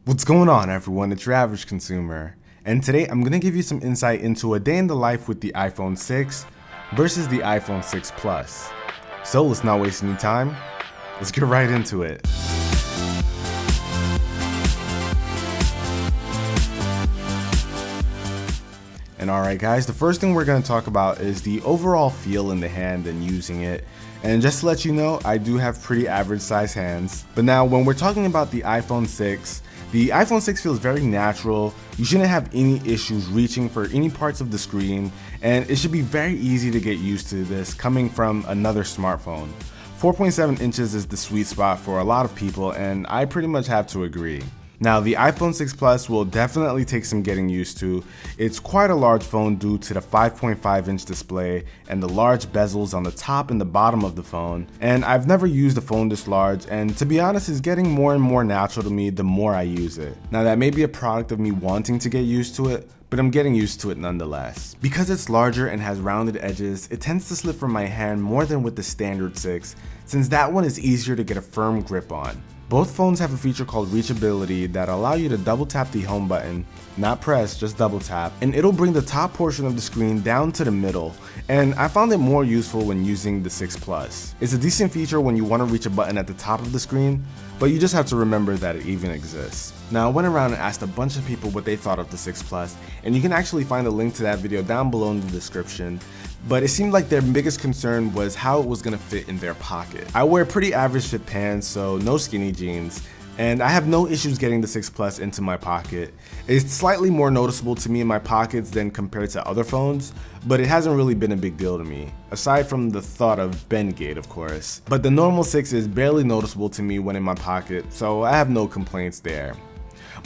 What's going on, everyone? It's your average consumer, and today I'm going to give you some insight into a day in the life with the iPhone 6 versus the iPhone 6 Plus. So let's not waste any time, let's get right into it. And alright guys, the first thing we're going to talk about is the overall feel in the hand and using it. And just to let you know, I do have pretty average size hands. But now when we're talking about the iPhone 6, the iPhone 6 feels very natural. You shouldn't have any issues reaching for any parts of the screen, and it should be very easy to get used to this coming from another smartphone. 4.7 inches is the sweet spot for a lot of people, and I pretty much have to agree. Now, the iPhone 6 Plus will definitely take some getting used to. It's quite a large phone due to the 5.5 inch display and the large bezels on the top and the bottom of the phone. And I've never used a phone this large, and to be honest, it's getting more and more natural to me the more I use it. Now, that may be a product of me wanting to get used to it, but I'm getting used to it nonetheless. Because it's larger and has rounded edges, it tends to slip from my hand more than with the standard 6, since that one is easier to get a firm grip on. Both phones have a feature called reachability that allow you to double tap the home button, not press, just double tap, and it'll bring the top portion of the screen down to the middle, and I found it more useful when using the 6 Plus. It's a decent feature when you want to reach a button at the top of the screen, but you just have to remember that it even exists. Now, I went around and asked a bunch of people what they thought of the 6 Plus, and you can actually find a link to that video down below in the description. But it seemed like their biggest concern was how it was going to fit in their pocket. I wear pretty average fit pants, so no skinny jeans, and I have no issues getting the 6 Plus into my pocket. It's slightly more noticeable to me in my pockets than compared to other phones, but it hasn't really been a big deal to me, aside from the thought of Bendgate, of course. But the normal 6 is barely noticeable to me when in my pocket, so I have no complaints there.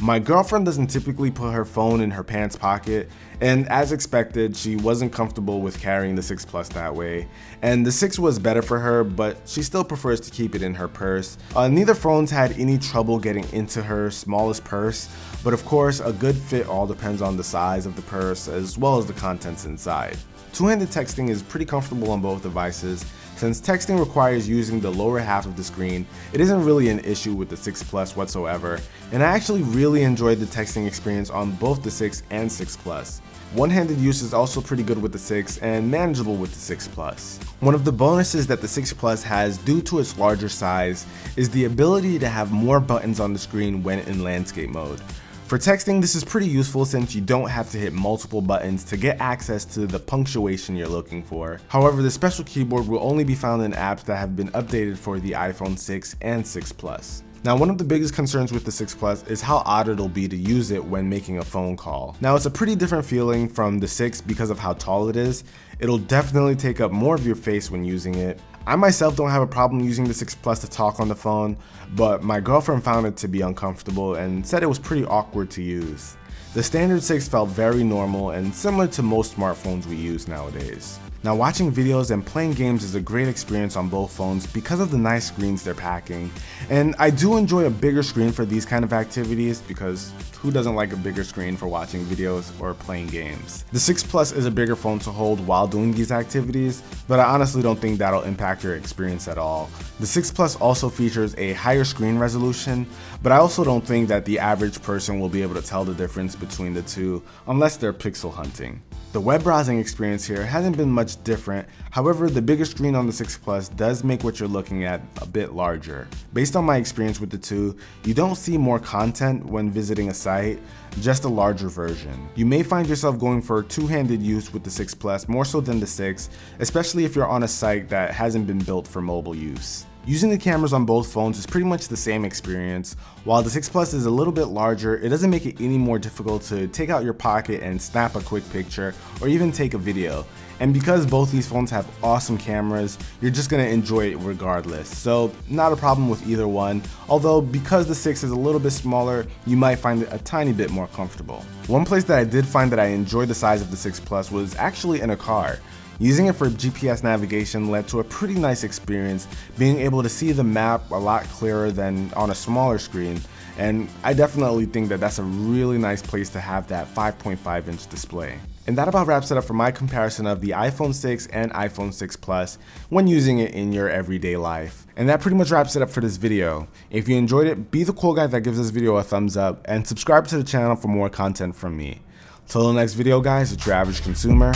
My girlfriend doesn't typically put her phone in her pants pocket, and as expected, she wasn't comfortable with carrying the 6 Plus that way. And the 6 was better for her, but she still prefers to keep it in her purse. Neither phones had any trouble getting into her smallest purse, but of course, a good fit all depends on the size of the purse as well as the contents inside. Two-handed texting is pretty comfortable on both devices. Since texting requires using the lower half of the screen, it isn't really an issue with the 6 Plus whatsoever, and I actually really enjoyed the texting experience on both the 6 and 6 Plus. One-handed use is also pretty good with the 6 and manageable with the 6 Plus. One of the bonuses that the 6 Plus has due to its larger size is the ability to have more buttons on the screen when in landscape mode. For texting, this is pretty useful since you don't have to hit multiple buttons to get access to the punctuation you're looking for. However, the special keyboard will only be found in apps that have been updated for the iPhone 6 and 6 Plus. Now, one of the biggest concerns with the 6 Plus is how odd it'll be to use it when making a phone call. Now, it's a pretty different feeling from the 6 because of how tall it is. It'll definitely take up more of your face when using it. I myself don't have a problem using the 6 Plus to talk on the phone, but my girlfriend found it to be uncomfortable and said it was pretty awkward to use. The standard 6 felt very normal and similar to most smartphones we use nowadays. Now, watching videos and playing games is a great experience on both phones because of the nice screens they're packing. And I do enjoy a bigger screen for these kind of activities because who doesn't like a bigger screen for watching videos or playing games? The 6 Plus is a bigger phone to hold while doing these activities, but I honestly don't think that'll impact your experience at all. The 6 Plus also features a higher screen resolution, but I also don't think that the average person will be able to tell the difference between the two unless they're pixel hunting. The web browsing experience here hasn't been much different, however the bigger screen on the 6 Plus does make what you're looking at a bit larger. Based on my experience with the two, you don't see more content when visiting a site, just a larger version. You may find yourself going for two-handed use with the 6 Plus more so than the 6, especially if you're on a site that hasn't been built for mobile use. Using the cameras on both phones is pretty much the same experience. While the 6 Plus is a little bit larger, it doesn't make it any more difficult to take out your pocket and snap a quick picture or even take a video. And because both these phones have awesome cameras, you're just going to enjoy it regardless. So not a problem with either one, although because the 6 is a little bit smaller, you might find it a tiny bit more comfortable. One place that I did find that I enjoyed the size of the 6 Plus was actually in a car. Using it for GPS navigation led to a pretty nice experience, being able to see the map a lot clearer than on a smaller screen, and I definitely think that that's a really nice place to have that 5.5 inch display. And that about wraps it up for my comparison of the iPhone 6 and iPhone 6 Plus when using it in your everyday life. And that pretty much wraps it up for this video. If you enjoyed it, be the cool guy that gives this video a thumbs up and subscribe to the channel for more content from me. Till the next video guys, it's your average consumer.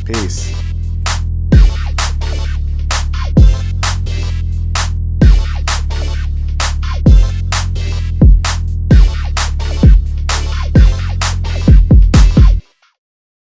Peace.